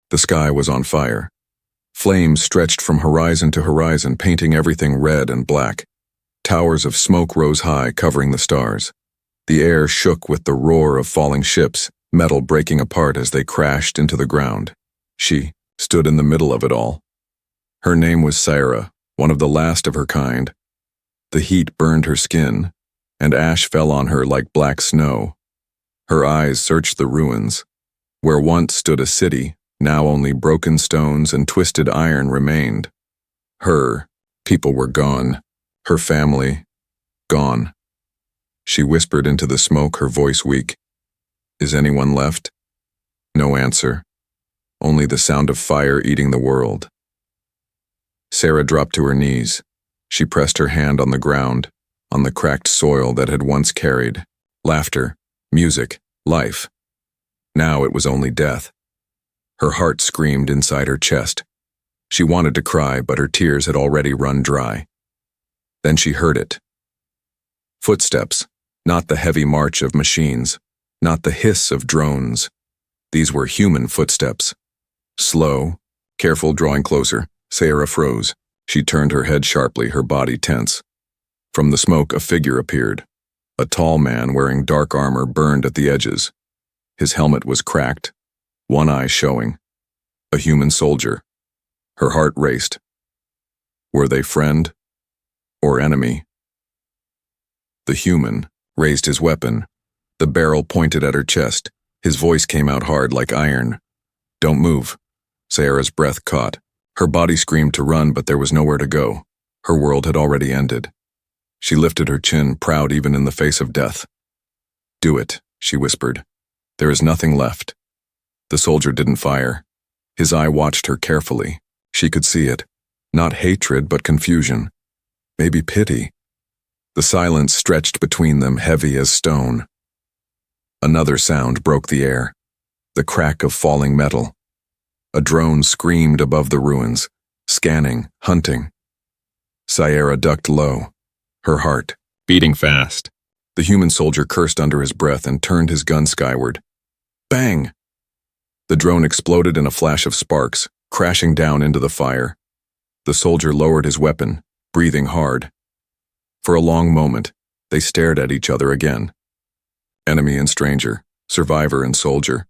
The sky was on fire. Flames stretched from horizon to horizon, painting everything red and black. Towers of smoke rose high, covering the stars. The air shook with the roar of falling ships, metal breaking apart as they crashed into the ground. She stood in the middle of it all. Her name was Sarah, one of the last of her kind. The heat burned her skin, and ash fell on her like black snow. Her eyes searched the ruins. Where once stood a city, now only broken stones and twisted iron remained. Her people were gone. Her family, gone. She whispered into the smoke, her voice weak. "Is anyone left?" No answer. Only the sound of fire eating the world. Sarah dropped to her knees. She pressed her hand on the ground, on the cracked soil that had once carried laughter, music, life. Now it was only death. Her heart screamed inside her chest. She wanted to cry, but her tears had already run dry. Then she heard it. Footsteps, not the heavy march of machines, not the hiss of drones. These were human footsteps. Slow, careful, drawing closer. Sarah froze. She turned her head sharply, her body tense. From the smoke, a figure appeared. A tall man wearing dark armor burned at the edges. His helmet was cracked, one eye showing. A human soldier. Her heart raced. Were they friend or enemy? The human raised his weapon, the barrel pointed at her chest. His voice came out hard like iron. "Don't move." Sarah's breath caught. Her body screamed to run, but there was nowhere to go. Her world had already ended. She lifted her chin, proud even in the face of death. "Do it," she whispered. "There is nothing left." The soldier didn't fire. His eye watched her carefully. She could see it. Not hatred, but confusion. Maybe pity. The silence stretched between them, heavy as stone. Another sound broke the air. The crack of falling metal. A drone screamed above the ruins, scanning, hunting. Sarah ducked low, her heart beating fast. The human soldier cursed under his breath and turned his gun skyward. Bang! The drone exploded in a flash of sparks, crashing down into the fire. The soldier lowered his weapon, breathing hard. For a long moment, they stared at each other again. Enemy and stranger, survivor and soldier.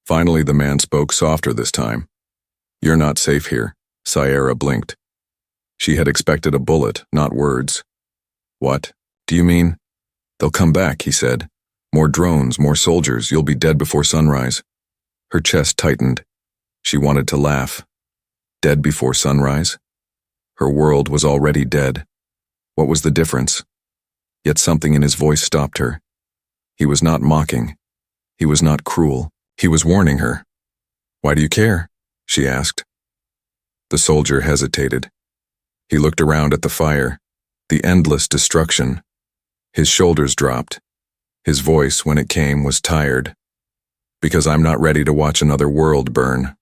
Finally, the man spoke, softer this time. "You're not safe here." Sarah blinked. She had expected a bullet, not words. "What do you mean?" "They'll come back," he said. "More drones, more soldiers. You'll be dead before sunrise." Her chest tightened. She wanted to laugh. Dead before sunrise? Her world was already dead. What was the difference? Yet something in his voice stopped her. He was not mocking. He was not cruel. He was warning her. "Why do you care?" she asked. The soldier hesitated. He looked around at the fire, the endless destruction. His shoulders dropped. His voice, when it came, was tired. "Because I'm not ready to watch another world burn."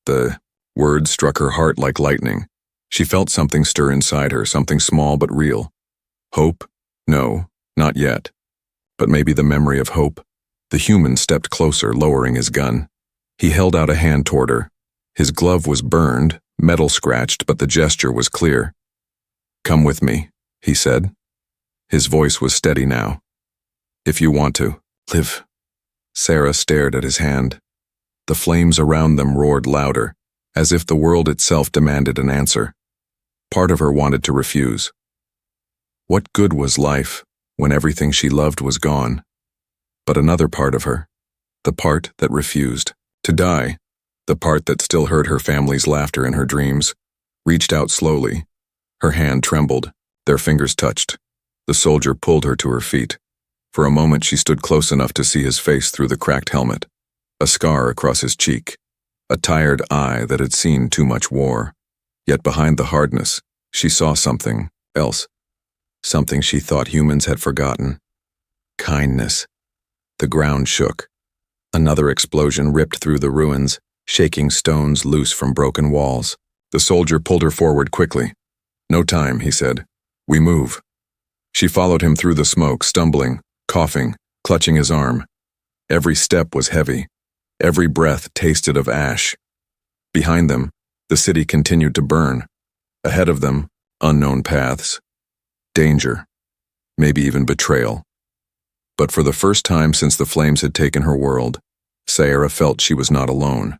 The words struck her heart like lightning. She felt something stir inside her, something small but real. Hope? No, not yet. But maybe the memory of hope. The human stepped closer, lowering his gun. He held out a hand toward her. His glove was burned, metal scratched, but the gesture was clear. "Come with me," he said. His voice was steady now. "If you want to live." Sarah stared at his hand. The flames around them roared louder, as if the world itself demanded an answer. Part of her wanted to refuse. What good was life when everything she loved was gone? But another part of her, the part that refused to die, the part that still heard her family's laughter in her dreams, reached out slowly. Her hand trembled. Their fingers touched. The soldier pulled her to her feet. For a moment she stood close enough to see his face through the cracked helmet, a scar across his cheek, a tired eye that had seen too much war. Yet behind the hardness, she saw something else, something she thought humans had forgotten. Kindness. The ground shook. Another explosion ripped through the ruins, shaking stones loose from broken walls. The soldier pulled her forward quickly. "No time," he said. "We move." She followed him through the smoke, stumbling, coughing, clutching his arm. Every step was heavy. Every breath tasted of ash. Behind them, the city continued to burn. Ahead of them, unknown paths. Danger. Maybe even betrayal. But for the first time since the flames had taken her world, Sayara felt she was not alone.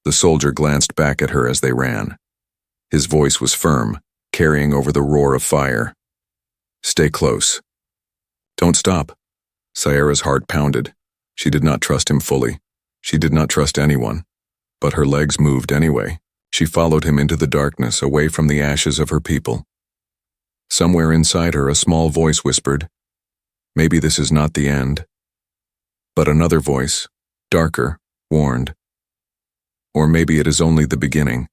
The soldier glanced back at her as they ran. His voice was firm, carrying over the roar of fire. "Stay close. Don't stop." Sayara's heart pounded. She did not trust him fully. She did not trust anyone. But her legs moved anyway. She followed him into the darkness, away from the ashes of her people. Somewhere inside her, a small voice whispered, "Maybe this is not the end." But another voice, darker, warned, "Or maybe it is only the beginning."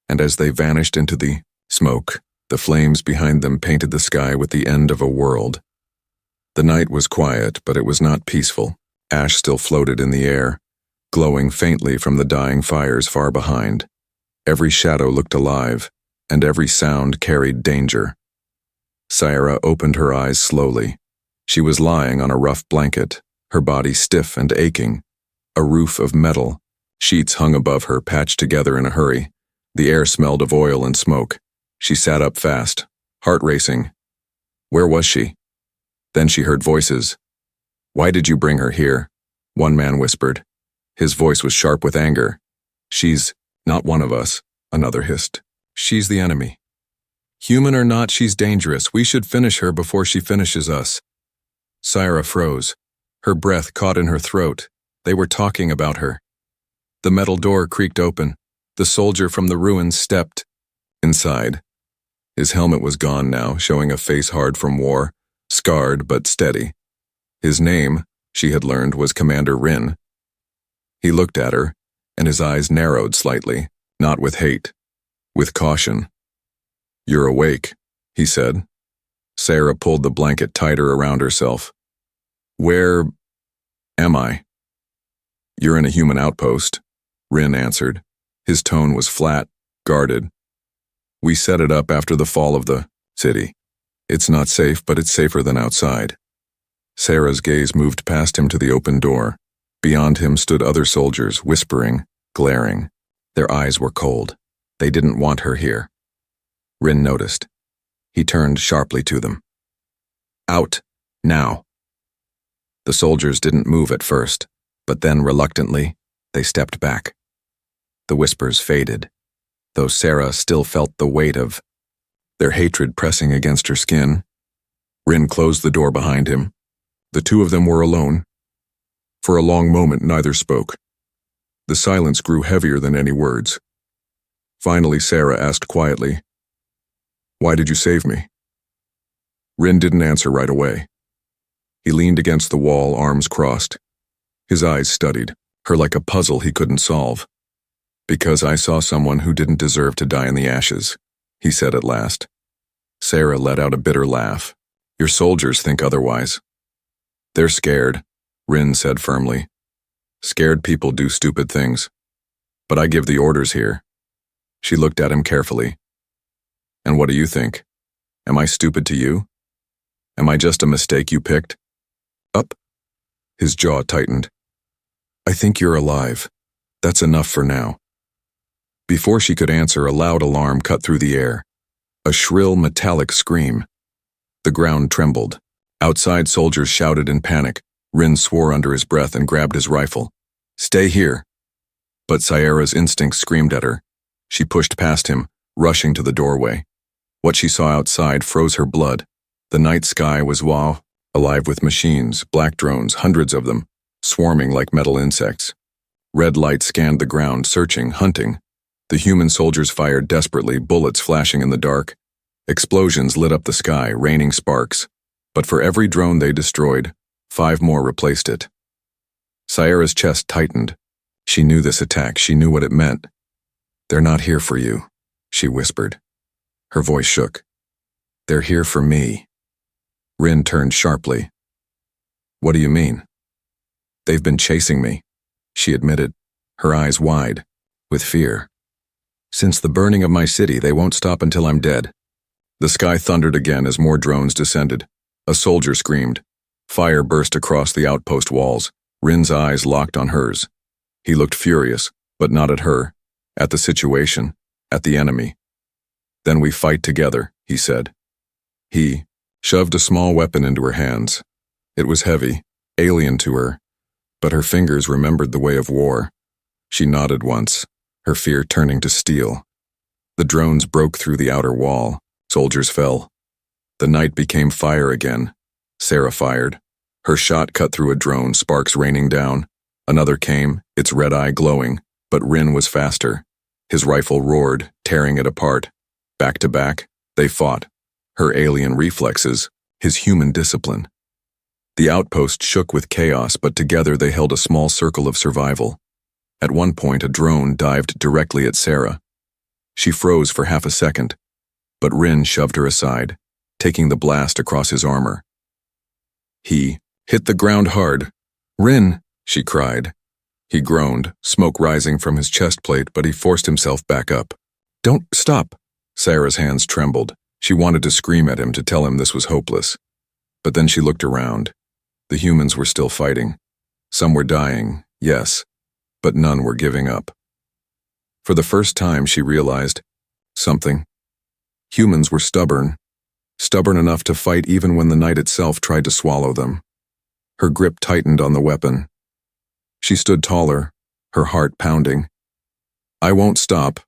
And as they vanished into the smoke, the flames behind them painted the sky with the end of a world. The night was quiet, but it was not peaceful. Ash still floated in the air, glowing faintly from the dying fires far behind. Every shadow looked alive, and every sound carried danger. Sayara opened her eyes slowly. She was lying on a rough blanket, her body stiff and aching. A roof of metal. Sheets hung above her, patched together in a hurry. The air smelled of oil and smoke. She sat up fast, heart racing. Where was she? Then she heard voices. "Why did you bring her here?" one man whispered. His voice was sharp with anger. "She's not one of us," another hissed. "She's the enemy. Human or not, she's dangerous. We should finish her before she finishes us." Sayara froze. Her breath caught in her throat. They were talking about her. The metal door creaked open. The soldier from the ruins stepped inside. His helmet was gone now, showing a face hard from war, scarred but steady. His name, she had learned, was Commander Rin. He looked at her, and his eyes narrowed slightly, not with hate, with caution. "You're awake," he said. Sayara pulled the blanket tighter around herself. "Where am I?" "You're in a human outpost," Rin answered. His tone was flat, guarded. "We set it up after the fall of the city. It's not safe, but it's safer than outside." Sayara's gaze moved past him to the open door. Beyond him stood other soldiers, whispering, glaring. Their eyes were cold. They didn't want her here. Rin noticed. He turned sharply to them. "Out, now." The soldiers didn't move at first, but then reluctantly, they stepped back. The whispers faded, though Sayara still felt the weight of their hatred pressing against her skin. Rin closed the door behind him. The two of them were alone. For a long moment, neither spoke. The silence grew heavier than any words. Finally, Sayara asked quietly, "Why did you save me?" Rin didn't answer right away. He leaned against the wall, arms crossed. His eyes studied her like a puzzle he couldn't solve. "Because I saw someone who didn't deserve to die in the ashes," he said at last. Sayara let out a bitter laugh. "Your soldiers think otherwise." "They're scared," Rin said firmly. "Scared people do stupid things. But I give the orders here." She looked at him carefully. "And what do you think? Am I stupid to you? Am I just a mistake you picked up?" His jaw tightened. "I think you're alive. That's enough for now." Before she could answer, a loud alarm cut through the air. A shrill, metallic scream. The ground trembled. Outside, soldiers shouted in panic. Rin swore under his breath and grabbed his rifle. "Stay here." But Sayara's instinct screamed at her. She pushed past him, rushing to the doorway. What she saw outside froze her blood. The night sky was alive with machines, black drones, hundreds of them, swarming like metal insects. Red light scanned the ground, searching, hunting. The human soldiers fired desperately, bullets flashing in the dark. Explosions lit up the sky, raining sparks. But for every drone they destroyed, 5 more replaced it. Sayara's chest tightened. She knew this attack. She knew what it meant. "They're not here for you," she whispered. Her voice shook. "They're here for me." Rin turned sharply. "What do you mean?" "They've been chasing me," she admitted, her eyes wide, with fear. "Since the burning of my city, they won't stop until I'm dead." The sky thundered again as more drones descended. A soldier screamed. Fire burst across the outpost walls. Rin's eyes locked on hers. He looked furious, but not at her, at the situation, at the enemy. "Then we fight together," he said. He shoved a small weapon into her hands. It was heavy, alien to her, but her fingers remembered the way of war. She nodded once, her fear turning to steel. The drones broke through the outer wall. Soldiers fell. The night became fire again. Sarah fired. Her shot cut through a drone, sparks raining down. Another came, its red eye glowing, but Rin was faster. His rifle roared, tearing it apart. Back to back, they fought. Her alien reflexes, his human discipline. The outpost shook with chaos, but together they held a small circle of survival. At one point, a drone dived directly at Sarah. She froze for half a second, but Rin shoved her aside, taking the blast across his armor. He hit the ground hard. "Rin!" she cried. He groaned, smoke rising from his chest plate, but he forced himself back up. "Don't stop!" Sarah's hands trembled. She wanted to scream at him to tell him this was hopeless. But then she looked around. The humans were still fighting. Some were dying, yes, but none were giving up. For the first time, she realized something. Humans were stubborn enough to fight even when the night itself tried to swallow them. Her grip tightened on the weapon. She stood taller, her heart pounding. "I won't stop."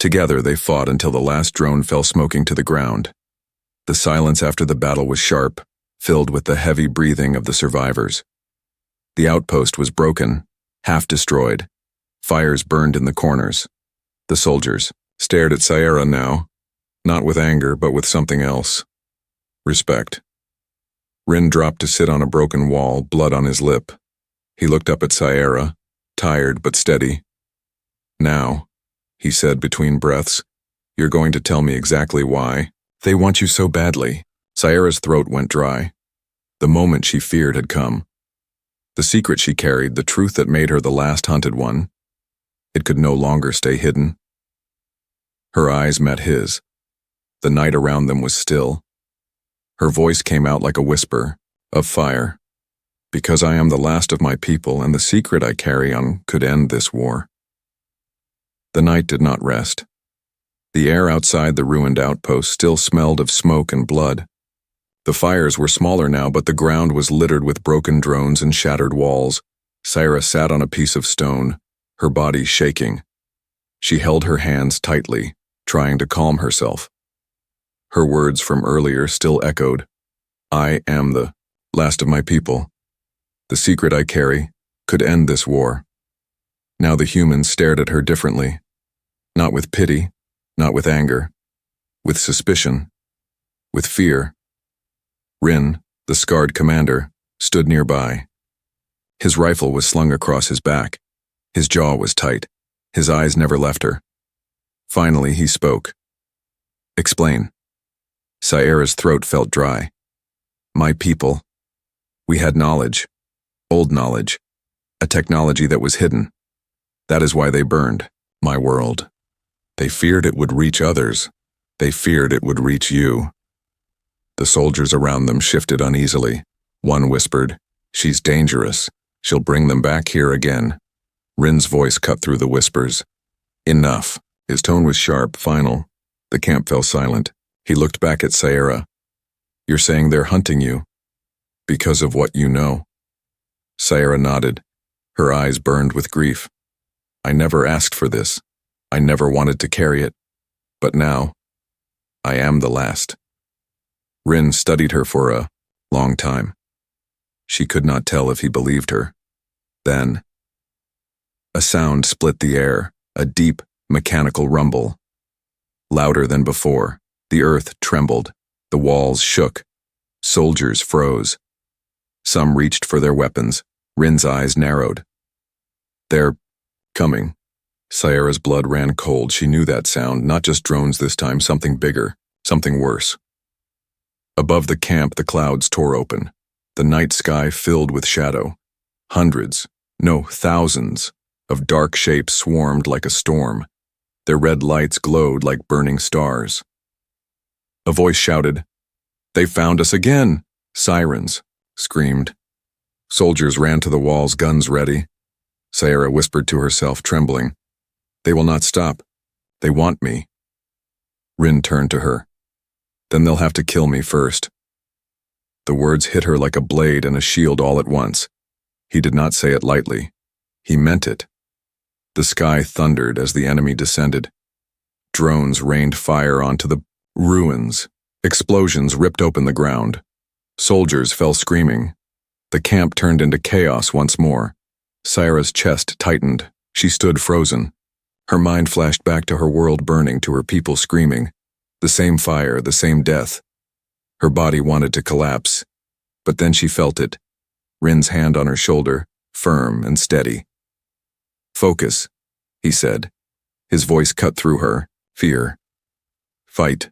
Together they fought until the last drone fell smoking to the ground. The silence after the battle was sharp, filled with the heavy breathing of the survivors. The outpost was broken, half destroyed. Fires burned in the corners. The soldiers stared at Sarah now, not with anger but with something else. Respect. Rin dropped to sit on a broken wall, blood on his lip. He looked up at Sarah, tired but steady. "Now," he said between breaths, "you're going to tell me exactly why they want you so badly." Sarah's throat went dry. The moment she feared had come. The secret she carried, the truth that made her the last hunted one. It could no longer stay hidden. Her eyes met his. The night around them was still. Her voice came out like a whisper of fire. "Because I am the last of my people, and the secret I carry on could end this war." The night did not rest. The air outside the ruined outpost still smelled of smoke and blood. The fires were smaller now, but the ground was littered with broken drones and shattered walls. Sarah sat on a piece of stone, her body shaking. She held her hands tightly, trying to calm herself. Her words from earlier still echoed. "I am the last of my people. The secret I carry could end this war." Now the humans stared at her differently. Not with pity, not with anger, with suspicion, with fear. Rin, the scarred commander, stood nearby. His rifle was slung across his back. His jaw was tight. His eyes never left her. Finally, he spoke. "Explain." Sarah's throat felt dry. "My people. We had knowledge. Old knowledge. A technology that was hidden. That is why they burned my world. They feared it would reach others. They feared it would reach you." The soldiers around them shifted uneasily. One whispered, "She's dangerous. She'll bring them back here again." Rin's voice cut through the whispers. "Enough." His tone was sharp, final. The camp fell silent. He looked back at Sarah. "You're saying they're hunting you because of what you know?" Sarah nodded. Her eyes burned with grief. "I never asked for this. I never wanted to carry it. But now, I am the last." Rin studied her for a long time. She could not tell if he believed her. Then, a sound split the air, a deep, mechanical rumble. Louder than before, the earth trembled, the walls shook, soldiers froze. Some reached for their weapons. Rin's eyes narrowed. "They're coming." Sarah's blood ran cold. She knew that sound, not just drones this time, something bigger, something worse. Above the camp, the clouds tore open. The night sky filled with shadow. Hundreds, no, thousands, of dark shapes swarmed like a storm. Their red lights glowed like burning stars. A voice shouted, "They found us again!" Sirens screamed. Soldiers ran to the walls, guns ready. Sayara whispered to herself, trembling. They will not stop. They want me. Rin turned to her. Then they'll have to kill me first. The words hit her like a blade and a shield all at once. He did not say it lightly. He meant it. The sky thundered as the enemy descended. Drones rained fire onto the ruins. Explosions ripped open the ground. Soldiers fell screaming. The camp turned into chaos once more. Sayara's chest tightened. She stood frozen. Her mind flashed back to her world burning, to her people screaming. The same fire, the same death. Her body wanted to collapse. But then she felt it. Rin's hand on her shoulder, firm and steady. Focus, he said. His voice cut through her. Fear. Fight.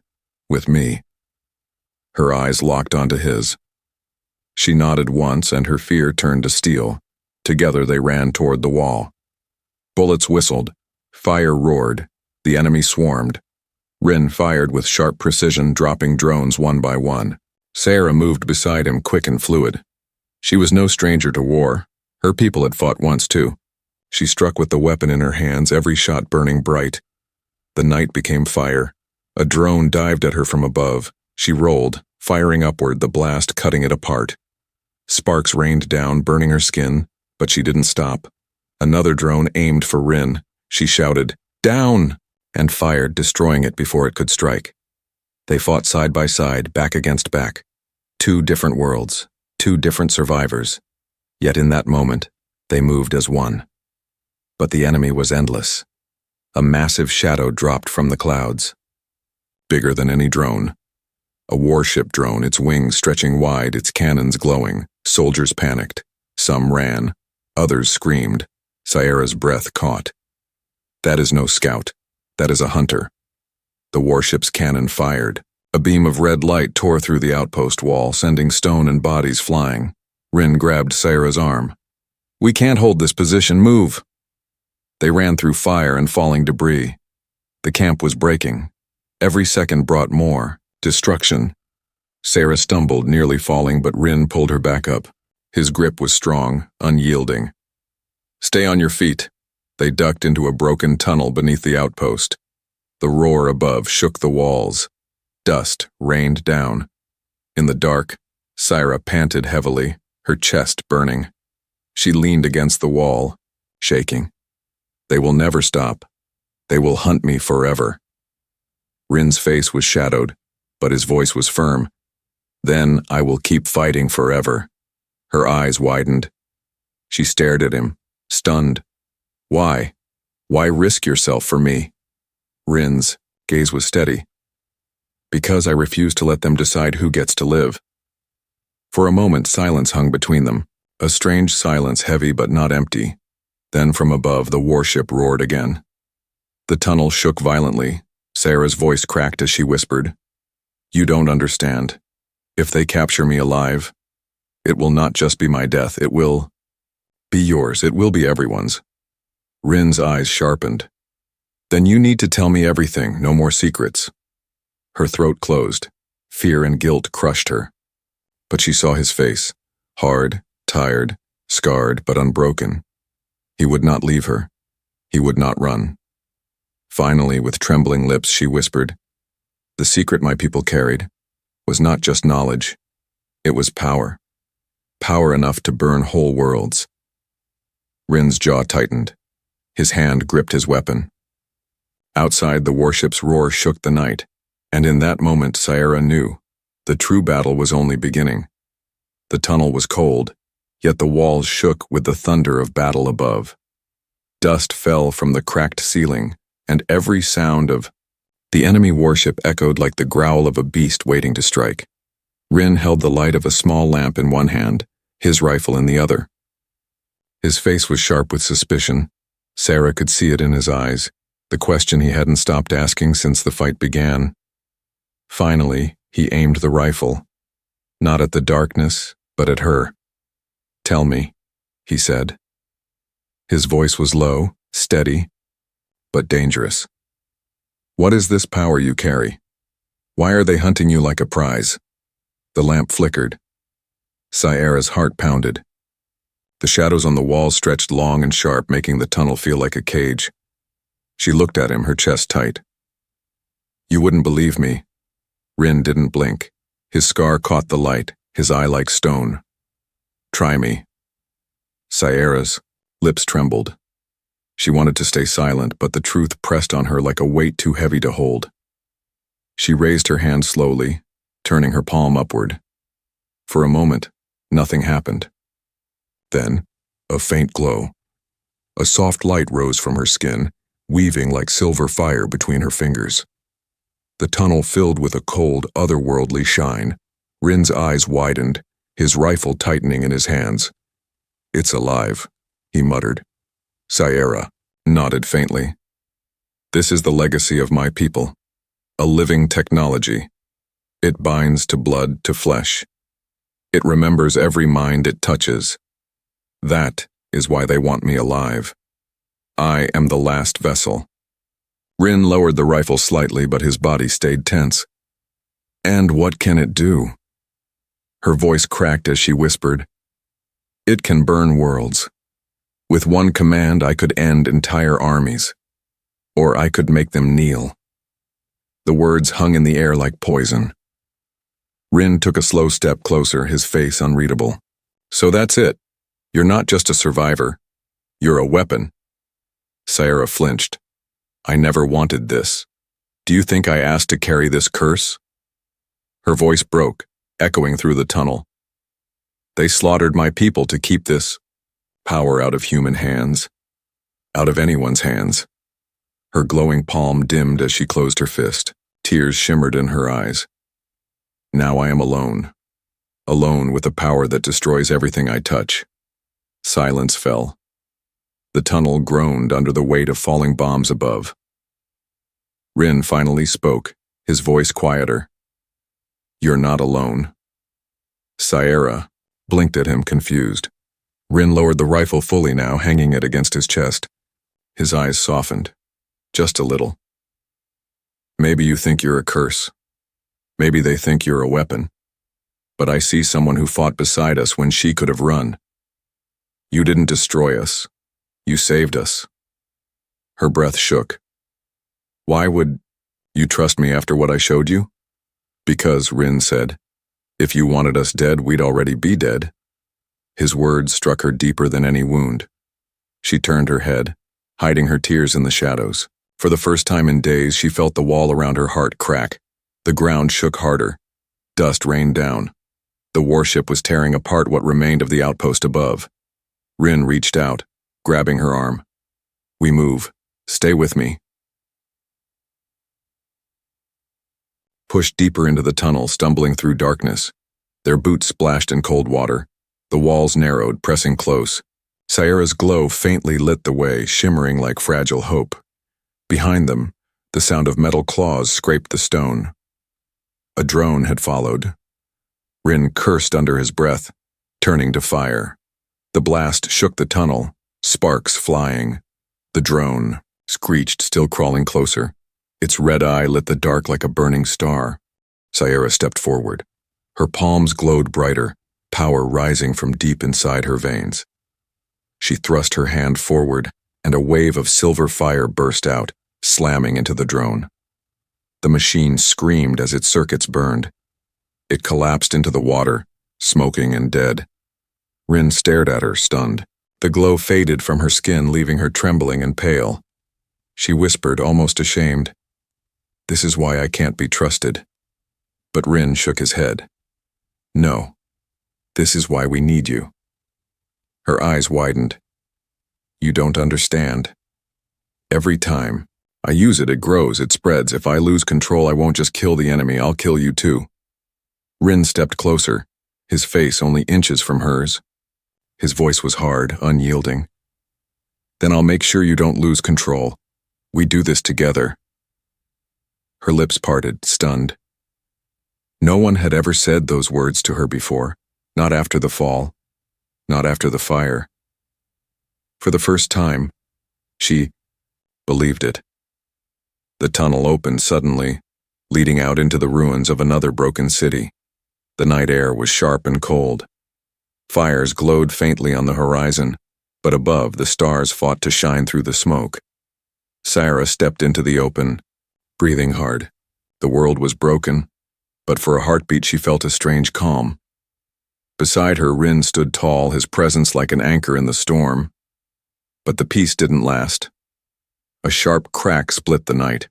With me. Her eyes locked onto his. She nodded once and her fear turned to steel. Together they ran toward the wall. Bullets whistled. Fire roared. The enemy swarmed. Rin fired with sharp precision, dropping drones one by one. Sayara moved beside him, quick and fluid. She was no stranger to war. Her people had fought once too. She struck with the weapon in her hands, every shot burning bright. The night became fire. A drone dived at her from above. She rolled, firing upward, the blast cutting it apart. Sparks rained down, burning her skin, but she didn't stop. Another drone aimed for Rin. She shouted, "Down!" and fired, destroying it before it could strike. They fought side by side, back against back. Two different worlds, two different survivors. Yet in that moment, they moved as one. But the enemy was endless. A massive shadow dropped from the clouds. Bigger than any drone. A warship drone, its wings stretching wide, its cannons glowing. Soldiers panicked. Some ran. Others screamed. Sayara's breath caught. That is no scout. That is a hunter. The warship's cannon fired. A beam of red light tore through the outpost wall, sending stone and bodies flying. Rin grabbed Sayara's arm. "We can't hold this position. Move!" They ran through fire and falling debris. The camp was breaking. Every second brought more destruction. Sayara stumbled, nearly falling, but Rin pulled her back up. His grip was strong, unyielding. "Stay on your feet." They ducked into a broken tunnel beneath the outpost. The roar above shook the walls. Dust rained down. In the dark, Sayara panted heavily, her chest burning. She leaned against the wall, shaking. "They will never stop. They will hunt me forever." Rin's face was shadowed, but his voice was firm. "Then I will keep fighting forever." Her eyes widened. She stared at him, stunned. "Why? Why risk yourself for me?" Rin's gaze was steady. "Because I refuse to let them decide who gets to live." For a moment, silence hung between them, a strange silence, heavy but not empty. Then from above, the warship roared again. The tunnel shook violently. Sayara's voice cracked as she whispered, "You don't understand. If they capture me alive, it will not just be my death, it will be yours, it will be everyone's." Rin's eyes sharpened. "Then you need to tell me everything, no more secrets." Her throat closed. Fear and guilt crushed her. But she saw his face, hard, tired, scarred, but unbroken. He would not leave her. He would not run. Finally, with trembling lips, she whispered, "The secret my people carried was not just knowledge. It was power. Power enough to burn whole worlds." Rin's jaw tightened. His hand gripped his weapon. Outside, the warship's roar shook the night, and in that moment Sayara knew the true battle was only beginning. The tunnel was cold, yet the walls shook with the thunder of battle above. Dust fell from the cracked ceiling, and every sound of the enemy warship echoed like the growl of a beast waiting to strike. Rin held the light of a small lamp in one hand, his rifle in the other. His face was sharp with suspicion. Sayara could see it in his eyes, the question he hadn't stopped asking since the fight began. Finally, he aimed the rifle, not at the darkness, but at her. "Tell me," he said. His voice was low, steady, but dangerous. "What is this power you carry? Why are they hunting you like a prize?" The lamp flickered. Sayara's heart pounded. The shadows on the walls stretched long and sharp, making the tunnel feel like a cage. She looked at him, her chest tight. "You wouldn't believe me." Rin didn't blink. His scar caught the light, his eye like stone. "Try me." Sierra's lips trembled. She wanted to stay silent, but the truth pressed on her like a weight too heavy to hold. She raised her hand slowly, turning her palm upward. For a moment, nothing happened. Then, a faint glow. A soft light rose from her skin, weaving like silver fire between her fingers. The tunnel filled with a cold, otherworldly shine. Rin's eyes widened, his rifle tightening in his hands. "It's alive," he muttered. Sierra nodded faintly. "This is the legacy of my people. A living technology. It binds to blood, to flesh. It remembers every mind it touches. That is why they want me alive. I am the last vessel." Rin lowered the rifle slightly, but his body stayed tense. "And what can it do?" Her voice cracked as she whispered, "It can burn worlds. With one command, I could end entire armies. Or I could make them kneel." The words hung in the air like poison. Rin took a slow step closer, his face unreadable. "So that's it. You're not just a survivor. You're a weapon." Sierra flinched. "I never wanted this. Do you think I asked to carry this curse?" Her voice broke, echoing through the tunnel. "They slaughtered my people to keep this power out of human hands. Out of anyone's hands." Her glowing palm dimmed as she closed her fist. Tears shimmered in her eyes. "Now I am alone. Alone with a power that destroys everything I touch." Silence fell. The tunnel groaned under the weight of falling bombs above. Rin finally spoke, his voice quieter. "You're not alone." Sierra blinked at him, confused. Rin lowered the rifle fully now, hanging it against his chest. His eyes softened, just a little. "Maybe you think you're a curse. Maybe they think you're a weapon. But I see someone who fought beside us when she could have run. You didn't destroy us. You saved us." Her breath shook. "Why would you trust me after what I showed you?" "Because," Rin said, "if you wanted us dead, we'd already be dead." His words struck her deeper than any wound. She turned her head, hiding her tears in the shadows. For the first time in days, she felt the wall around her heart crack. The ground shook harder. Dust rained down. The warship was tearing apart what remained of the outpost above. Rin reached out, grabbing her arm. "We move. Stay with me." Pushed deeper into the tunnel, stumbling through darkness. Their boots splashed in cold water. The walls narrowed, pressing close. Sierra's glow faintly lit the way, shimmering like fragile hope. Behind them, the sound of metal claws scraped the stone. A drone had followed. Rin cursed under his breath, turning to fire. The blast shook the tunnel, sparks flying. The drone screeched, still crawling closer. Its red eye lit the dark like a burning star. Sierra stepped forward. Her palms glowed brighter, power rising from deep inside her veins. She thrust her hand forward, and a wave of silver fire burst out, slamming into the drone. The machine screamed as its circuits burned. It collapsed into the water, smoking and dead. Rin stared at her, stunned. The glow faded from her skin, leaving her trembling and pale. She whispered, almost ashamed, "This is why I can't be trusted." But Rin shook his head. "No, this is why we need you." Her eyes widened. "You don't understand. Every time I use it, it grows, it spreads. If I lose control, I won't just kill the enemy, I'll kill you too." Rin stepped closer, his face only inches from hers. His voice was hard, unyielding. "Then I'll make sure you don't lose control. We do this together." Her lips parted, stunned. No one had ever said those words to her before, not after the fall, not after the fire. For the first time, she believed it. The tunnel opened suddenly, leading out into the ruins of another broken city. The night air was sharp and cold. Fires glowed faintly on the horizon, but above the stars fought to shine through the smoke. Sarah stepped into the open, breathing hard. The world was broken, but for a heartbeat she felt a strange calm. Beside her, Rin stood tall, his presence like an anchor in the storm. But the peace didn't last. A sharp crack split the night.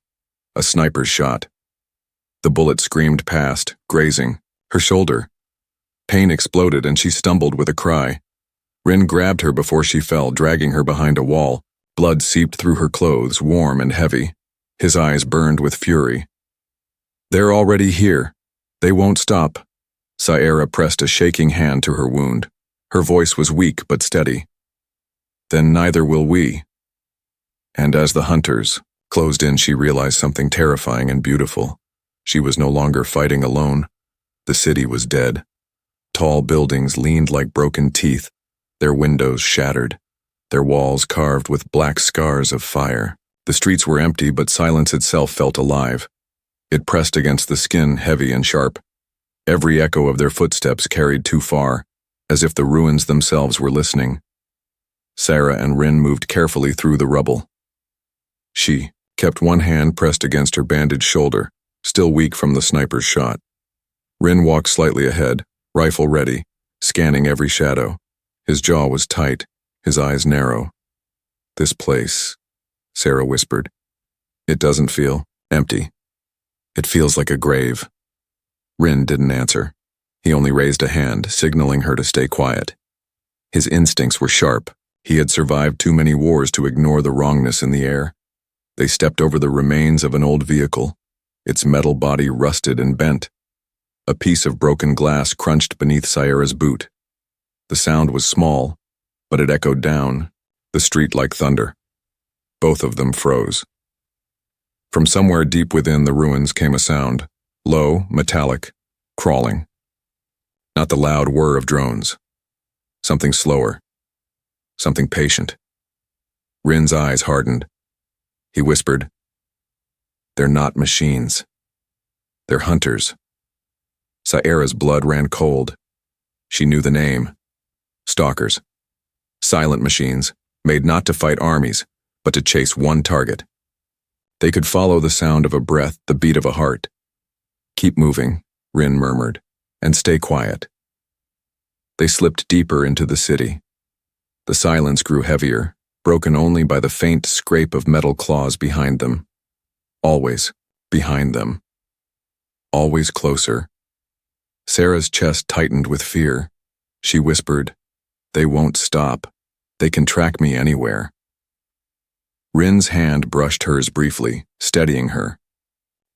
A sniper's shot. The bullet screamed past, grazing her shoulder. Pain exploded and she stumbled with a cry. Rin grabbed her before she fell, dragging her behind a wall. Blood seeped through her clothes, warm and heavy. His eyes burned with fury. "They're already here. They won't stop." Sierra pressed a shaking hand to her wound. Her voice was weak but steady. "Then neither will we." And as the hunters closed in, she realized something terrifying and beautiful. She was no longer fighting alone. The city was dead. Tall buildings leaned like broken teeth, their windows shattered, their walls carved with black scars of fire. The streets were empty, but silence itself felt alive. It pressed against the skin, heavy and sharp. Every echo of their footsteps carried too far, as if the ruins themselves were listening. Sarah and Rin moved carefully through the rubble. She kept one hand pressed against her bandaged shoulder, still weak from the sniper's shot. Rin walked slightly ahead, rifle ready, scanning every shadow. His jaw was tight, his eyes narrow. "This place," Sarah whispered. "It doesn't feel empty. It feels like a grave." Rin didn't answer. He only raised a hand, signaling her to stay quiet. His instincts were sharp. He had survived too many wars to ignore the wrongness in the air. They stepped over the remains of an old vehicle, its metal body rusted and bent. A piece of broken glass crunched beneath Sierra's boot. The sound was small, but it echoed down the street like thunder. Both of them froze. From somewhere deep within the ruins came a sound, low, metallic, crawling. Not the loud whir of drones. Something slower. Something patient. Rin's eyes hardened. He whispered, "They're not machines. They're hunters." Sierra's blood ran cold. She knew the name. Stalkers. Silent machines, made not to fight armies, but to chase one target. They could follow the sound of a breath, the beat of a heart. "Keep moving," Rin murmured, "and stay quiet." They slipped deeper into the city. The silence grew heavier, broken only by the faint scrape of metal claws behind them. Always behind them. Always closer. Sarah's chest tightened with fear. She whispered, "They won't stop. They can track me anywhere." Rin's hand brushed hers briefly, steadying her.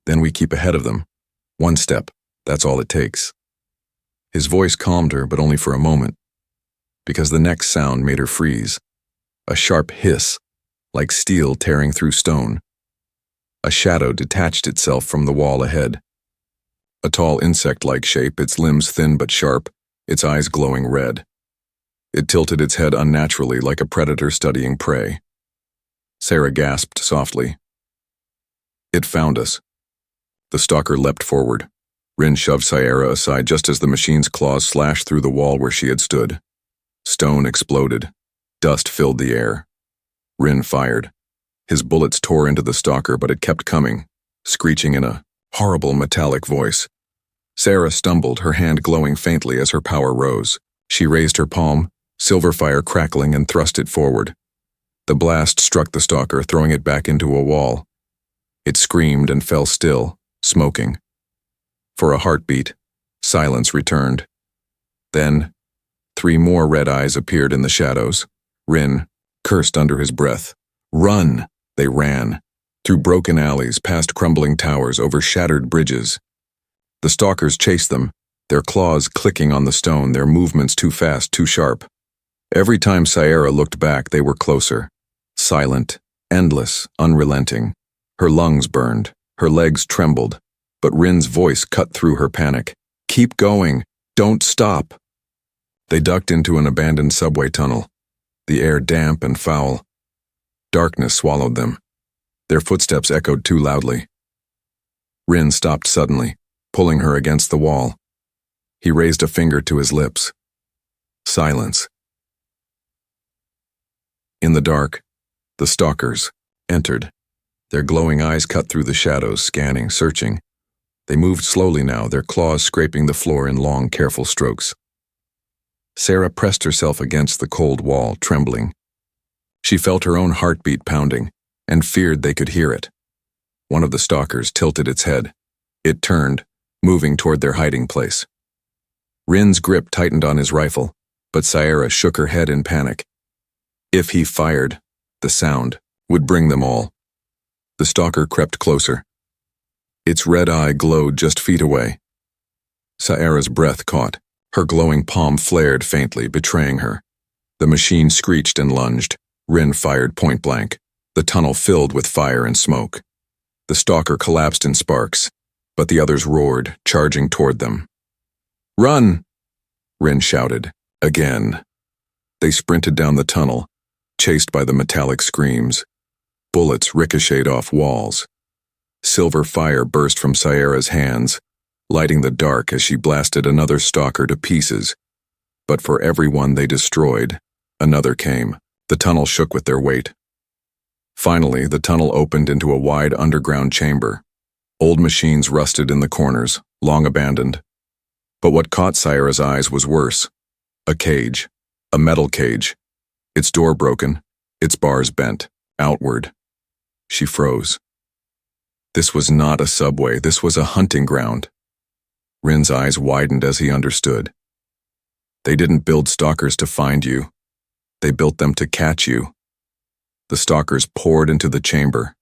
"Then we keep ahead of them. One step, that's all it takes." His voice calmed her, but only for a moment, because the next sound made her freeze. A sharp hiss, like steel tearing through stone. A shadow detached itself from the wall ahead. A tall insect-like shape, its limbs thin but sharp, its eyes glowing red. It tilted its head unnaturally, like a predator studying prey. Sarah gasped softly. "It found us." The stalker leapt forward. Rin shoved Sierra aside just as the machine's claws slashed through the wall where she had stood. Stone exploded. Dust filled the air. Rin fired. His bullets tore into the stalker, but it kept coming, screeching in a horrible metallic voice. Sarah stumbled, her hand glowing faintly as her power rose. She raised her palm, silver fire crackling, and thrust it forward. The blast struck the stalker, throwing it back into a wall. It screamed and fell still, smoking. For a heartbeat, silence returned. Then, 3 more red eyes appeared in the shadows. Rin cursed under his breath. "Run!" They ran. Through broken alleys, past crumbling towers, over shattered bridges. The stalkers chased them, their claws clicking on the stone, their movements too fast, too sharp. Every time Sierra looked back, they were closer. Silent, endless, unrelenting. Her lungs burned, her legs trembled, but Rin's voice cut through her panic. "Keep going! Don't stop!" They ducked into an abandoned subway tunnel, the air damp and foul. Darkness swallowed them. Their footsteps echoed too loudly. Rin stopped suddenly, pulling her against the wall. He raised a finger to his lips. Silence. In the dark, the stalkers entered. Their glowing eyes cut through the shadows, scanning, searching. They moved slowly now, their claws scraping the floor in long, careful strokes. Sarah pressed herself against the cold wall, trembling. She felt her own heartbeat pounding, and feared they could hear it. One of the stalkers tilted its head. It turned, moving toward their hiding place. Rin's grip tightened on his rifle, but Sarah shook her head in panic. If he fired, the sound would bring them all. The stalker crept closer. Its red eye glowed just feet away. Sarah's breath caught. Her glowing palm flared faintly, betraying her. The machine screeched and lunged. Rin fired point blank. The tunnel filled with fire and smoke. The stalker collapsed in sparks, but the others roared, charging toward them. "Run!" Rin shouted. Again. They sprinted down the tunnel, chased by the metallic screams. Bullets ricocheted off walls. Silver fire burst from Sarah's hands, lighting the dark as she blasted another stalker to pieces. But for every one they destroyed, another came. The tunnel shook with their weight. Finally, the tunnel opened into a wide underground chamber. Old machines rusted in the corners, long abandoned. But what caught Sarah's eyes was worse. A cage. A metal cage. Its door broken, its bars bent, outward. She froze. This was not a subway, this was a hunting ground. Rin's eyes widened as he understood. They didn't build stalkers to find you. They built them to catch you. The stalkers poured into the chamber.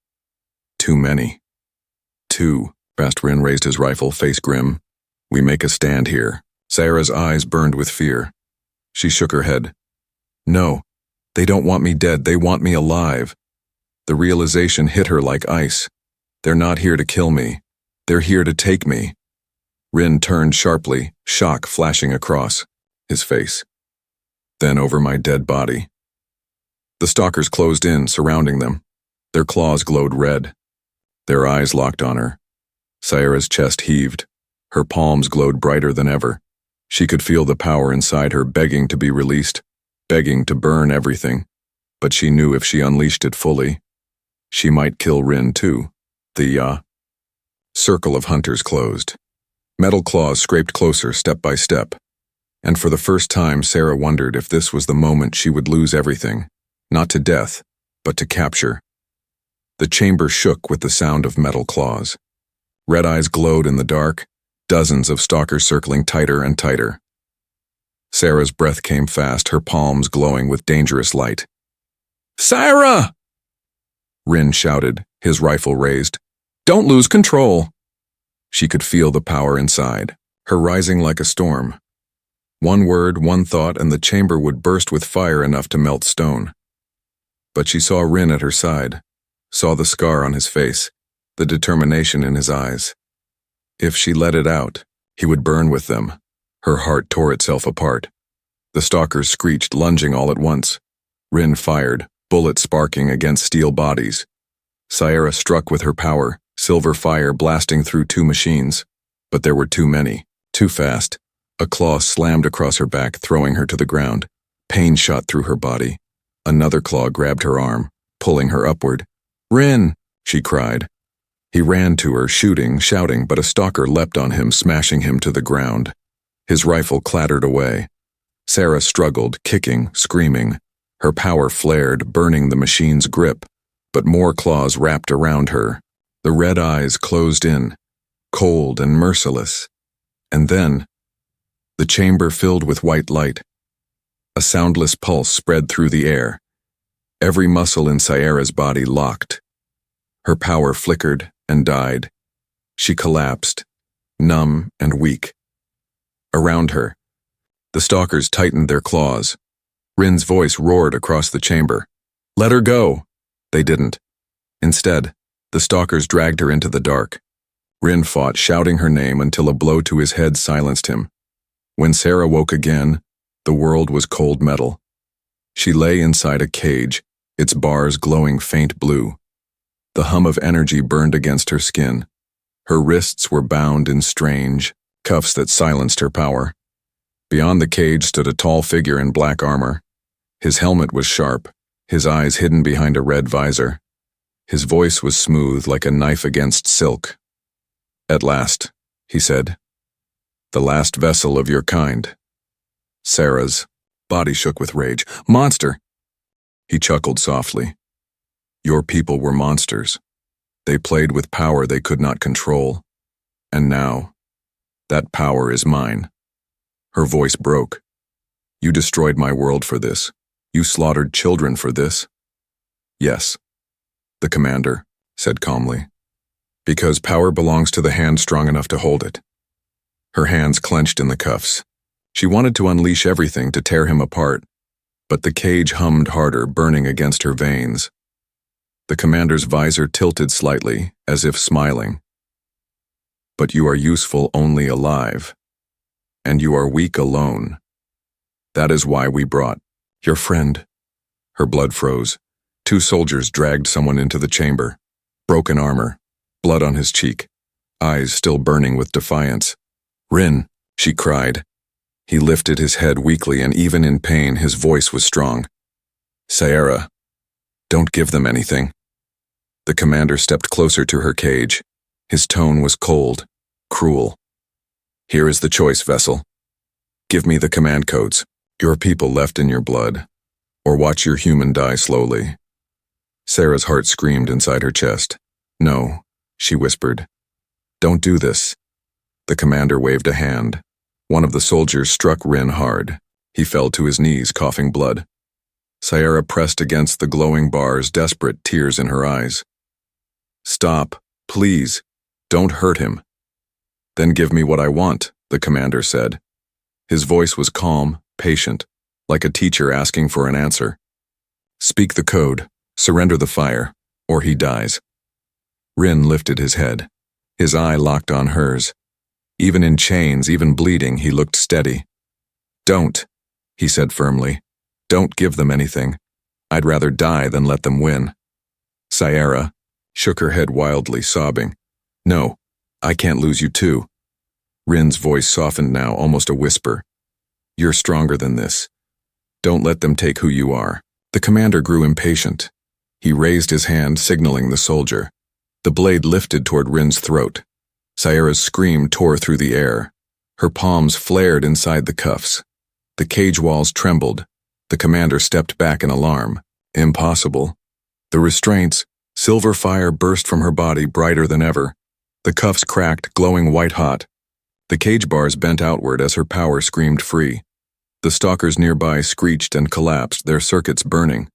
Too many. Two. Fast Rin raised his rifle, face grim. We make a stand here. Sarah's eyes burned with fear. She shook her head. No, they don't want me dead, they want me alive. The realization hit her like ice. They're not here to kill me. They're here to take me. Rin turned sharply, shock flashing across his face. Then over my dead body. The stalkers closed in, surrounding them. Their claws glowed red. Their eyes locked on her. Sarah's chest heaved. Her palms glowed brighter than ever. She could feel the power inside her begging to be released, begging to burn everything. But she knew if she unleashed it fully, she might kill Rin too. The circle of hunters closed. Metal claws scraped closer, step by step. And for the first time, Sarah wondered if this was the moment she would lose everything. Not to death, but to capture. The chamber shook with the sound of metal claws. Red eyes glowed in the dark, dozens of stalkers circling tighter and tighter. Sarah's breath came fast, her palms glowing with dangerous light. "Sarah!" Rin shouted, his rifle raised. "Don't lose control!" She could feel the power inside, her rising like a storm. One word, one thought, and the chamber would burst with fire enough to melt stone. But she saw Rin at her side, saw the scar on his face, the determination in his eyes. If she let it out, he would burn with them. Her heart tore itself apart. The stalkers screeched, lunging all at once. Rin fired, bullets sparking against steel bodies. Sarah struck with her power, silver fire blasting through two machines. But there were too many, too fast. A claw slammed across her back, throwing her to the ground. Pain shot through her body. Another claw grabbed her arm, pulling her upward. "Rin!" she cried. He ran to her, shooting, shouting, but a stalker leapt on him, smashing him to the ground. His rifle clattered away. Sarah struggled, kicking, screaming. Her power flared, burning the machine's grip, but more claws wrapped around her. The red eyes closed in, cold and merciless. And then, the chamber filled with white light. A soundless pulse spread through the air. Every muscle in Sarah's body locked. Her power flickered and died. She collapsed, numb and weak. Around her, the stalkers tightened their claws. Rin's voice roared across the chamber. "Let her go!" They didn't. Instead, the stalkers dragged her into the dark. Rin fought, shouting her name until a blow to his head silenced him. When Sarah woke again, the world was cold metal. She lay inside a cage, its bars glowing faint blue. The hum of energy burned against her skin. Her wrists were bound in strange cuffs that silenced her power. Beyond the cage stood a tall figure in black armor. His helmet was sharp, his eyes hidden behind a red visor. His voice was smooth like a knife against silk. "At last," he said. "The last vessel of your kind." Sarah's body shook with rage. "Monster!" He chuckled softly. "Your people were monsters. They played with power they could not control. And now, that power is mine." Her voice broke. "You destroyed my world for this. You slaughtered children for this." "Yes," the commander said calmly. "Because power belongs to the hand strong enough to hold it." Her hands clenched in the cuffs. She wanted to unleash everything to tear him apart, but the cage hummed harder, burning against her veins. The commander's visor tilted slightly, as if smiling. "But you are useful only alive, and you are weak alone. That is why we brought your friend." Her blood froze. 2 soldiers dragged someone into the chamber. Broken armor, blood on his cheek, eyes still burning with defiance. "Rin," she cried. He lifted his head weakly, and even in pain, his voice was strong. "Sarah, don't give them anything." The commander stepped closer to her cage. His tone was cold, cruel. "Here is the choice, vessel. Give me the command codes, your people left in your blood, or watch your human die slowly." Sarah's heart screamed inside her chest. "No," she whispered. "Don't do this." The commander waved a hand. One of the soldiers struck Rin hard. He fell to his knees, coughing blood. Sarah pressed against the glowing bars, desperate, tears in her eyes. "Stop, please. Don't hurt him." "Then give me what I want," the commander said. His voice was calm, patient, like a teacher asking for an answer. "Speak the code, surrender the fire, or he dies." Rin lifted his head. His eye locked on hers. Even in chains, even bleeding, he looked steady. "Don't," he said firmly. "Don't give them anything. I'd rather die than let them win." Sarah shook her head wildly, sobbing. "No, I can't lose you too." Rin's voice softened now, almost a whisper. "You're stronger than this. Don't let them take who you are." The commander grew impatient. He raised his hand, signaling the soldier. The blade lifted toward Rin's throat. Sarah's scream tore through the air. Her palms flared inside the cuffs. The cage walls trembled. The commander stepped back in alarm. Impossible. The restraints, silver fire burst from her body, brighter than ever. The cuffs cracked, glowing white-hot. The cage bars bent outward as her power screamed free. The stalkers nearby screeched and collapsed, their circuits burning.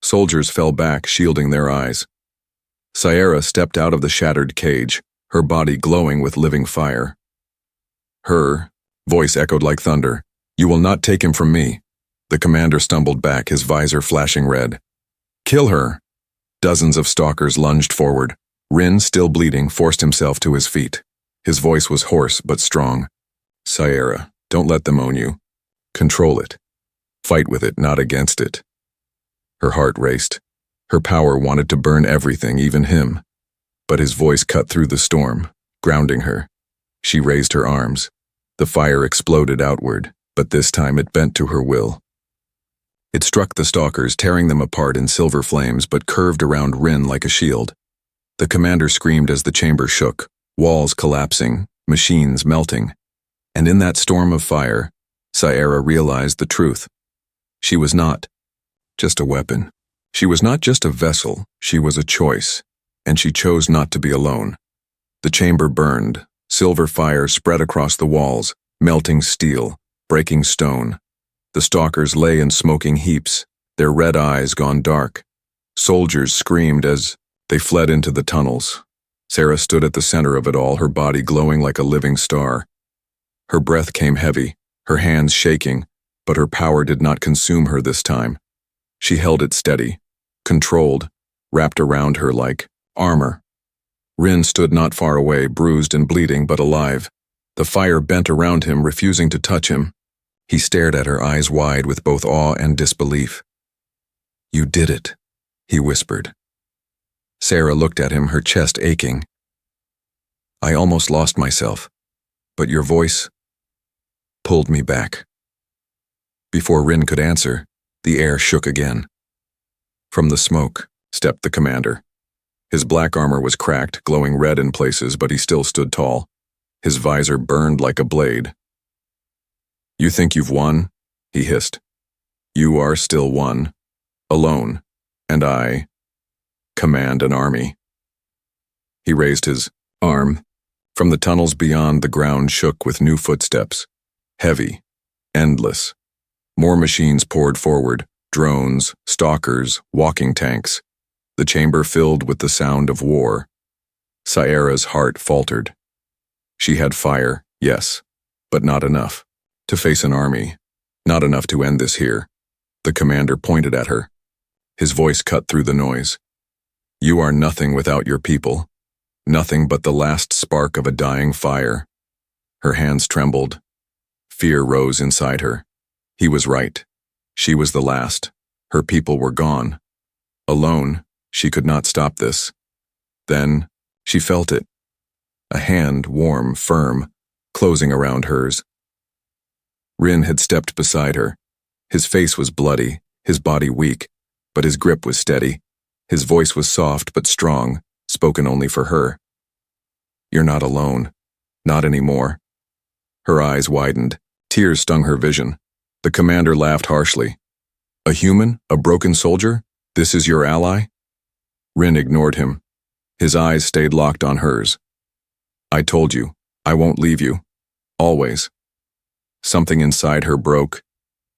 Soldiers fell back, shielding their eyes. Sarah stepped out of the shattered cage, her body glowing with living fire. Her voice echoed like thunder. "You will not take him from me." The commander stumbled back, his visor flashing red. "Kill her!" Dozens of stalkers lunged forward. Rin, still bleeding, forced himself to his feet. His voice was hoarse but strong. "Sarah, don't let them own you. Control it. Fight with it, not against it." Her heart raced. Her power wanted to burn everything, even him. But his voice cut through the storm, grounding her. She raised her arms. The fire exploded outward, but this time it bent to her will. It struck the stalkers, tearing them apart in silver flames, but curved around Rin like a shield. The commander screamed as the chamber shook, walls collapsing, machines melting. And in that storm of fire, Sarah realized the truth. She was not just a weapon. She was not just a vessel, she was a choice. And she chose not to be alone. The chamber burned. Silver fire spread across the walls, melting steel, breaking stone. The stalkers lay in smoking heaps, their red eyes gone dark. Soldiers screamed as they fled into the tunnels. Sarah stood at the center of it all, her body glowing like a living star. Her breath came heavy, her hands shaking, but her power did not consume her this time. She held it steady, controlled, wrapped around her like armor. Rin stood not far away, bruised and bleeding, but alive. The fire bent around him, refusing to touch him. He stared at her, eyes wide with both awe and disbelief. "You did it," he whispered. Sarah looked at him, her chest aching. "I almost lost myself, but your voice, pulled me back. Before Rin could answer, the air shook again. From the smoke stepped the commander. His black armor was cracked, glowing red in places, but he still stood tall. His visor burned like a blade. "You think you've won?" he hissed. "You are still one. Alone. And I command an army." He raised his arm. From the tunnels beyond, the ground shook with new footsteps. Heavy. Endless. More machines poured forward. Drones, stalkers, walking tanks. The chamber filled with the sound of war. Sierra's heart faltered. She had fire, yes, but not enough to face an army. Not enough to end this here. The commander pointed at her. His voice cut through the noise. "You are nothing without your people. Nothing but the last spark of a dying fire." Her hands trembled. Fear rose inside her. He was right. She was the last. Her people were gone. Alone, she could not stop this. Then, she felt it. A hand, warm, firm, closing around hers. Rin had stepped beside her. His face was bloody, his body weak, but his grip was steady. His voice was soft but strong, spoken only for her. "You're not alone. Not anymore." Her eyes widened. Tears stung her vision. The commander laughed harshly. "A human? A broken soldier? This is your ally?" Rin ignored him. His eyes stayed locked on hers. "I told you, I won't leave you. Always." Something inside her broke,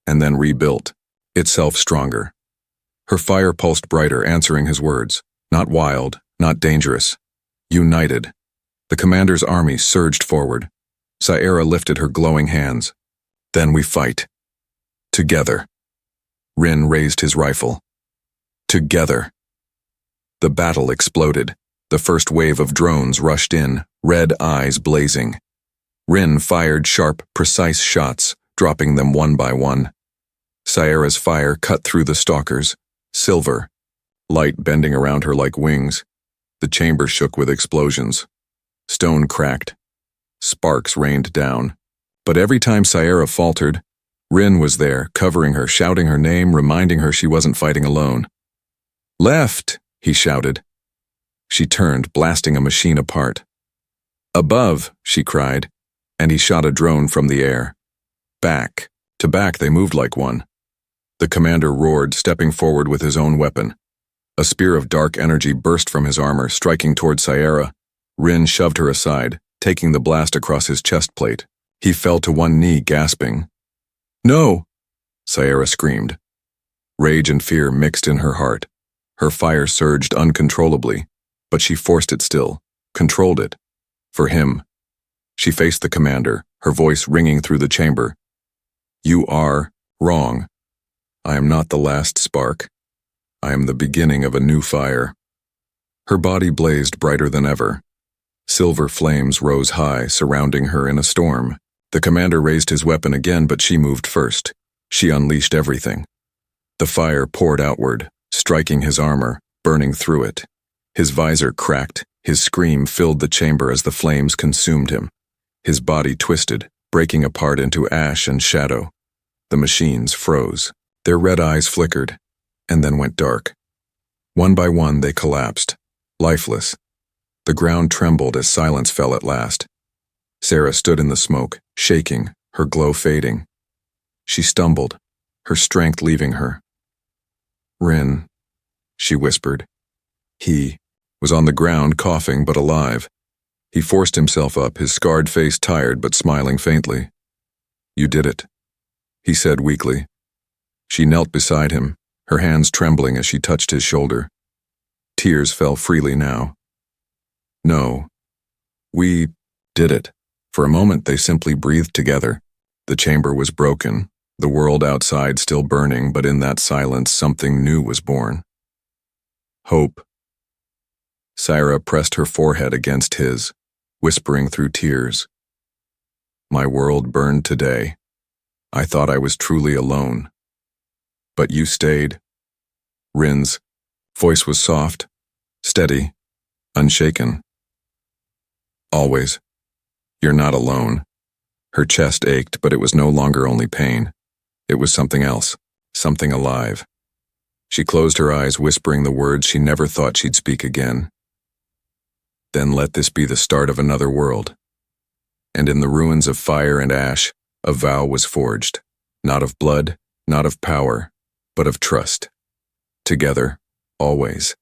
and then rebuilt, itself stronger. Her fire pulsed brighter, answering his words. Not wild, not dangerous. United. The commander's army surged forward. Sierra lifted her glowing hands. "Then we fight. Together." Rin raised his rifle. Together. The battle exploded. The first wave of drones rushed in, red eyes blazing. Rin fired sharp, precise shots, dropping them one by one. Sierra's fire cut through the stalkers. Silver. Light bending around her like wings. The chamber shook with explosions. Stone cracked. Sparks rained down. But every time Sierra faltered, Rin was there, covering her, shouting her name, reminding her she wasn't fighting alone. "Left!" he shouted. She turned, blasting a machine apart. "Above!" she cried, and he shot a drone from the air. Back. To back they moved like one. The commander roared, stepping forward with his own weapon. A spear of dark energy burst from his armor, striking toward Sierra. Rin shoved her aside, taking the blast across his chest plate. He fell to one knee, gasping. "No!" Sierra screamed. Rage and fear mixed in her heart. Her fire surged uncontrollably, but she forced it still, controlled it. For him. She faced the commander, her voice ringing through the chamber. "You are wrong. I am not the last spark. I am the beginning of a new fire." Her body blazed brighter than ever. Silver flames rose high, surrounding her in a storm. The commander raised his weapon again, but she moved first. She unleashed everything. The fire poured outward, striking his armor, burning through it. His visor cracked, his scream filled the chamber as the flames consumed him. His body twisted, breaking apart into ash and shadow. The machines froze. Their red eyes flickered, and then went dark. One by one they collapsed, lifeless. The ground trembled as silence fell at last. Sarah stood in the smoke, shaking, her glow fading. She stumbled, her strength leaving her. "Rin," she whispered. He was on the ground, coughing but alive. He forced himself up, his scarred face tired but smiling faintly. "You did it," he said weakly. She knelt beside him, her hands trembling as she touched his shoulder. Tears fell freely now. "No, we did it." For a moment they simply breathed together. The chamber was broken, the world outside still burning, but in that silence something new was born. Hope. Sierra pressed her forehead against his, whispering through tears. "My world burned today. I thought I was truly alone. But you stayed." Rin's voice was soft, steady, unshaken. "Always. You're not alone. Her chest ached, but it was no longer only pain. It was something else, something alive. She closed her eyes, whispering the words she never thought she'd speak again. Then let this be the start of another world. And in the ruins of fire and ash, a vow was forged, not of blood, not of power, but of trust. Together, always.